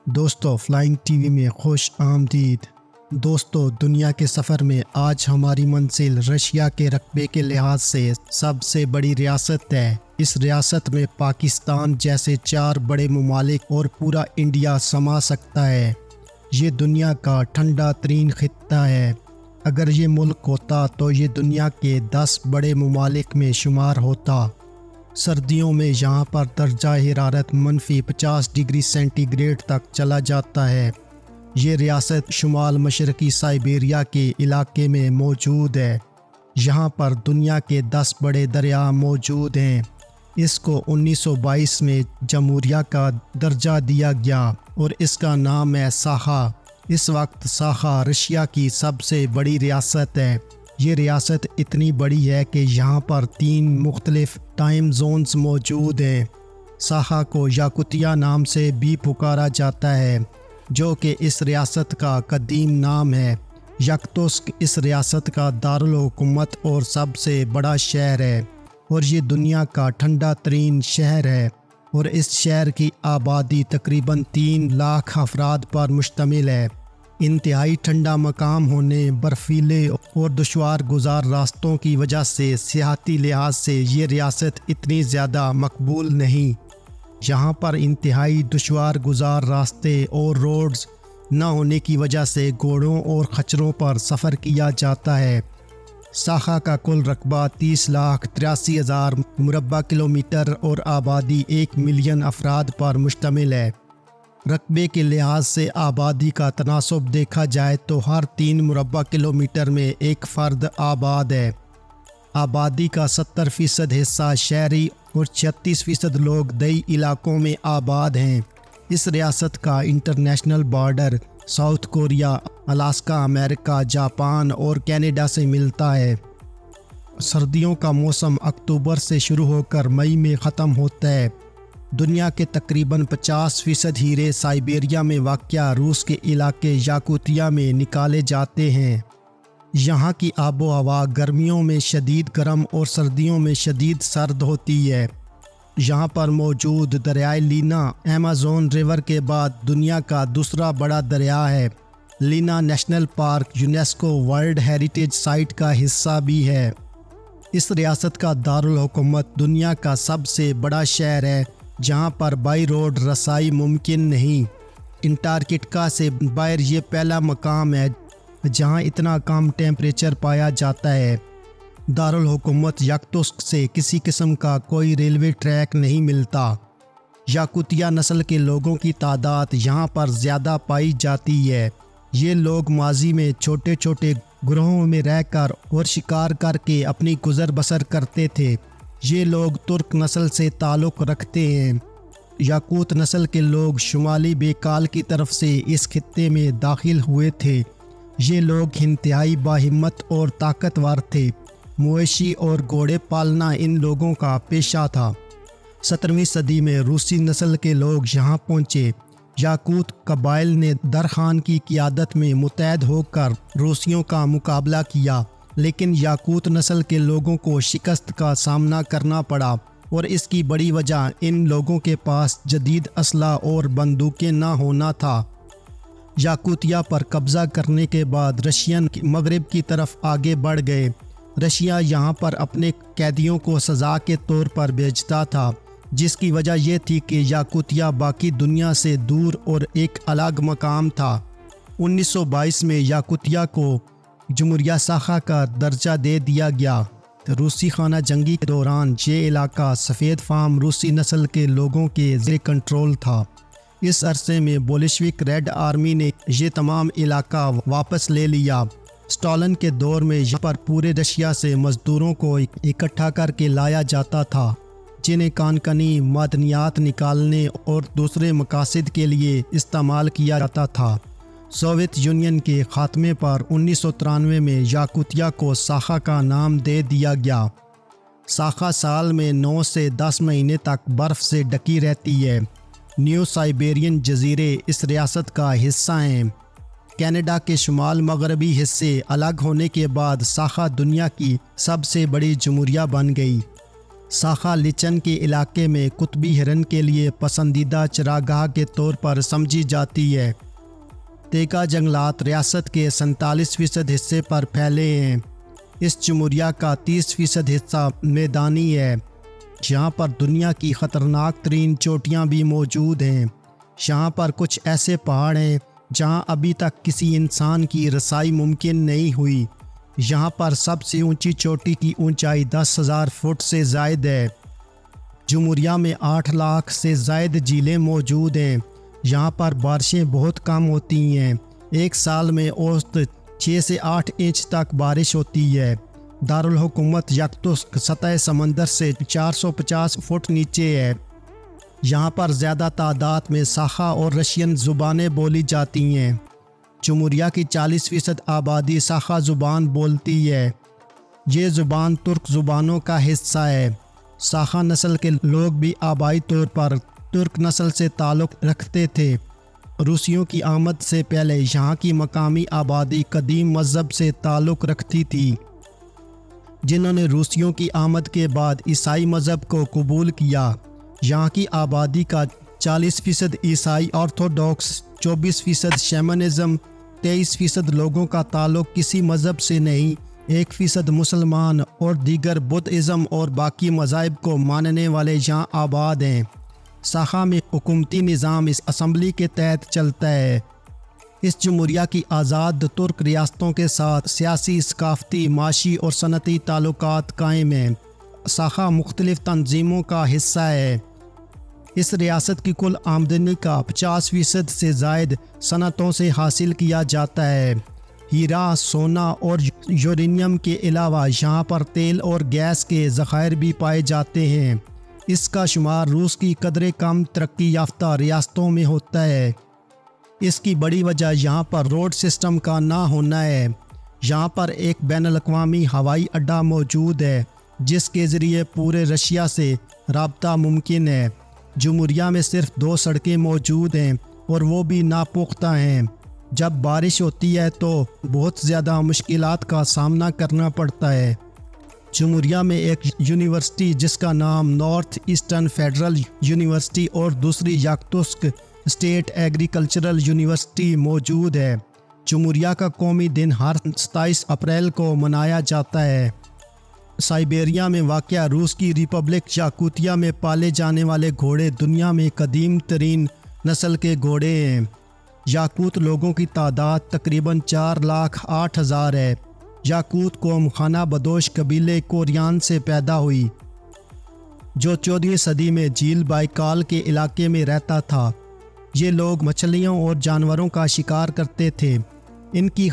دوستو flying T V میں خوش آمدید۔ دوستو دنیا کے سفر میں آج ہماری منزل رشیا کے رقبے کے لحاظ سے سب سے بڑی ریاست ہے۔ اس ریاست میں پاکستان جیسے 4 بڑے ممالک اور پورا انڈیا سما سکتا ہے۔ یہ دنیا کا ٹھنڈا ترین خطہ ہے۔ اگر یہ ملک ہوتا تو یہ دنیا کے 10 بڑے ممالک میں شمار ہوتا۔ سردیوں میں یہاں پر درجہ حرارت -50 ڈگری سینٹی گریڈ تک چلا جاتا ہے۔ یہ ریاست شمال مشرقی سائبیریا کے علاقے میں موجود ہے۔ یہاں پر دنیا کے 10 بڑے دریا موجود ہیں۔ اس کو 1922 میں جمہوریہ کا درجہ دیا گیا اور اس کا نام ہے ساخا۔ اس وقت ساخا رشیا کی سب سے بڑی ریاست ہے۔ یہ ریاست اتنی بڑی ہے کہ یہاں پر 3 مختلف ٹائم زونز موجود ہیں۔ ساخا کو یاکوتیا نام سے بھی پکارا جاتا ہے، جو کہ اس ریاست کا قدیم نام ہے۔ یکتسک اس ریاست کا دارالحکومت اور سب سے بڑا شہر ہے، اور یہ دنیا کا ٹھنڈا ترین شہر ہے، اور اس شہر کی آبادی تقریباً 3 لاکھ افراد پر مشتمل ہے۔ انتہائی ٹھنڈا مقام ہونے، برفیلے اور دشوار گزار راستوں کی وجہ سے سیاحتی لحاظ سے یہ ریاست اتنی زیادہ مقبول نہیں۔ یہاں پر انتہائی دشوار گزار راستے اور روڈز نہ ہونے کی وجہ سے گھوڑوں اور خچروں پر سفر کیا جاتا ہے۔ ساخا کا کل رقبہ 30,83,000 مربع کلومیٹر اور آبادی 1 ملین افراد پر مشتمل ہے۔ رقبے کے لحاظ سے آبادی کا تناسب دیکھا جائے تو ہر 3 مربع کلومیٹر میں ایک فرد آباد ہے۔ آبادی کا 70% حصہ شہری اور 36% لوگ دیہی علاقوں میں آباد ہیں۔ اس ریاست کا international border South Korea, Alaska, امریکہ، جاپان اور کینیڈا سے ملتا ہے۔ سردیوں کا موسم اکتوبر سے شروع ہو کر مئی میں ختم ہوتا ہے۔ دنیا کے تقریباً 50% ہیرے سائبیریا میں واقع روس کے علاقے یاکوتیا میں نکالے جاتے ہیں۔ یہاں کی آب و ہوا گرمیوں میں شدید گرم اور سردیوں میں شدید سرد ہوتی ہے۔ یہاں پر موجود دریائے لینا ایمیزون ریور کے بعد دنیا کا دوسرا بڑا دریا ہے۔ Lena national park UNESCO world heritage site کا حصہ بھی ہے۔ اس ریاست کا دارالحکومت دنیا کا سب سے بڑا شہر ہے، جہاں پر بائی روڈ رسائی ممکن نہیں۔ انٹارکٹیکا سے باہر یہ پہلا مقام ہے جہاں اتنا کم ٹیمپریچر پایا جاتا ہے۔ دارالحکومت یکتسک سے کسی قسم کا کوئی ریلوے ٹریک نہیں ملتا۔ یاکوتیا نسل کے لوگوں کی تعداد یہاں پر زیادہ پائی جاتی ہے۔ یہ لوگ ماضی میں چھوٹے چھوٹے گروہوں میں رہ کر اور شکار کر کے اپنی گزر بسر کرتے تھے۔ یہ لوگ ترک نسل سے تعلق رکھتے ہیں۔ یاکوت نسل کے لوگ شمالی بیکال کی طرف سے اس خطے میں داخل ہوئے تھے۔ یہ لوگ انتہائی باہمت اور طاقتور تھے۔ مویشی اور گھوڑے پالنا ان لوگوں کا پیشہ تھا۔ 17ویں صدی میں روسی نسل کے لوگ یہاں پہنچے۔ یاکوت قبائل نے درخان کی قیادت میں متحد ہو کر روسیوں کا مقابلہ کیا، لیکن یاکوت نسل کے لوگوں کو شکست کا سامنا کرنا پڑا، اور اس کی بڑی وجہ ان لوگوں کے پاس جدید اسلحہ اور بندوقیں نہ ہونا تھا۔ یاکوتیا پر قبضہ کرنے کے بعد رشین مغرب کی طرف آگے بڑھ گئے۔ رشیا یہاں پر اپنے قیدیوں کو سزا کے طور پر بھیجتا تھا، جس کی وجہ یہ تھی کہ یاکوتیا باقی دنیا سے دور اور ایک الگ مقام تھا۔ 1922 میں یاکوتیا کو جمہوریہ ساخا کا درجہ دے دیا گیا۔ روسی خانہ جنگی کے دوران یہ علاقہ سفید فام روسی نسل کے لوگوں کے زیر کنٹرول تھا۔ اس عرصے میں بولشوک ریڈ آرمی نے یہ تمام علاقہ واپس لے لیا۔ اسٹالن کے دور میں یہاں پر پورے رشیا سے مزدوروں کو اکٹھا کر کے لایا جاتا تھا، جنہیں کانکنی، معدنیات نکالنے اور دوسرے مقاصد کے لیے استعمال کیا جاتا تھا۔ سوویت یونین کے خاتمے پر 1993 میں یاکوتیا کو ساخا کا نام دے دیا گیا۔ ساخا سال میں 9 سے 10 مہینے تک برف سے ڈکی رہتی ہے۔ نیو سائبیرین جزیرے اس ریاست کا حصہ ہیں۔ کینیڈا کے شمال مغربی حصے الگ ہونے کے بعد ساخا دنیا کی سب سے بڑی جمہوریہ بن گئی۔ ساخا لیچن کے علاقے میں قطبی ہرن کے لیے پسندیدہ چراگاہ کے طور پر سمجھی جاتی ہے۔ تیکا جنگلات ریاست کے 47% حصے پر پھیلے ہیں۔ اس جمہوریہ کا 30% حصہ میدانی ہے، جہاں پر دنیا کی خطرناک ترین چوٹیاں بھی موجود ہیں۔ یہاں پر کچھ ایسے پہاڑ ہیں جہاں ابھی تک کسی انسان کی رسائی ممکن نہیں ہوئی۔ یہاں پر سب سے اونچی چوٹی کی اونچائی 10,000 فٹ سے زائد ہے۔ جمہوریہ میں 8 لاکھ سے زائد جھیلیں موجود ہیں۔ یہاں پر بارشیں بہت کم ہوتی ہیں۔ ایک سال میں اوسط 6 سے 8 انچ تک بارش ہوتی ہے۔ دارالحکومت یکتسک سطح سمندر سے 450 فٹ نیچے ہے۔ یہاں پر زیادہ تعداد میں ساخا اور رشین زبانیں بولی جاتی ہیں۔ جمہوریہ کی 40% آبادی ساخا زبان بولتی ہے۔ یہ زبان ترک زبانوں کا حصہ ہے۔ ساخا نسل کے لوگ بھی آبائی طور پر ترک نسل سے تعلق رکھتے تھے۔ روسیوں کی آمد سے پہلے یہاں کی مقامی آبادی قدیم مذہب سے تعلق رکھتی تھی، جنہوں نے روسیوں کی آمد کے بعد عیسائی مذہب کو قبول کیا۔ یہاں کی آبادی کا 40% عیسائی آرتھوڈوکس، 24% شیمنزم، 23% لوگوں کا تعلق کسی مذہب سے نہیں، 1% مسلمان اور دیگر بدھ ازم اور باقی مذاہب کو ماننے والے یہاں آباد ہیں۔ ساخا میں حکومتی نظام اس اسمبلی کے تحت چلتا ہے۔ اس جمہوریہ کی آزاد ترک ریاستوں کے ساتھ سیاسی، ثقافتی، معاشی اور صنعتی تعلقات قائم ہیں۔ ساخا مختلف تنظیموں کا حصہ ہے۔ اس ریاست کی کل آمدنی کا 50% سے زائد صنعتوں سے حاصل کیا جاتا ہے۔ ہیرا، سونا اور یورینیم کے علاوہ یہاں پر تیل اور گیس کے ذخائر بھی پائے جاتے ہیں۔ اس کا شمار روس کی قدرے کم ترقی یافتہ ریاستوں میں ہوتا ہے۔ اس کی بڑی وجہ یہاں پر روڈ سسٹم کا نہ ہونا ہے۔ یہاں پر ایک بین الاقوامی ہوائی اڈہ موجود ہے، جس کے ذریعے پورے رشیا سے رابطہ ممکن ہے۔ جمہوریہ میں صرف 2 سڑکیں موجود ہیں اور وہ بھی ناپختہ ہیں۔ جب بارش ہوتی ہے تو بہت زیادہ مشکلات کا سامنا کرنا پڑتا ہے۔ جمہوریہ میں ایک یونیورسٹی جس کا نام نارتھ ایسٹرن فیڈرل یونیورسٹی اور دوسری یکتسک اسٹیٹ ایگریکلچرل یونیورسٹی موجود ہے۔ جمہوریہ کا قومی دن ہر 27 اپریل کو منایا جاتا ہے۔ سائبیریا میں واقع روس کی ریپبلک یاکوتیا میں پالے جانے والے گھوڑے دنیا میں قدیم ترین نسل کے گھوڑے ہیں۔ یاکوت لوگوں کی تعداد تقریباً 4,08,000 ہے۔ یاکوت قوم خانہ بدوش قبیلے کوریان سے پیدا ہوئی، جو 14ویں صدی میں جھیل بائیکال کے علاقے میں رہتا تھا۔ یہ لوگ مچھلیوں اور جانوروں کا شکار کرتے تھے۔ ان کی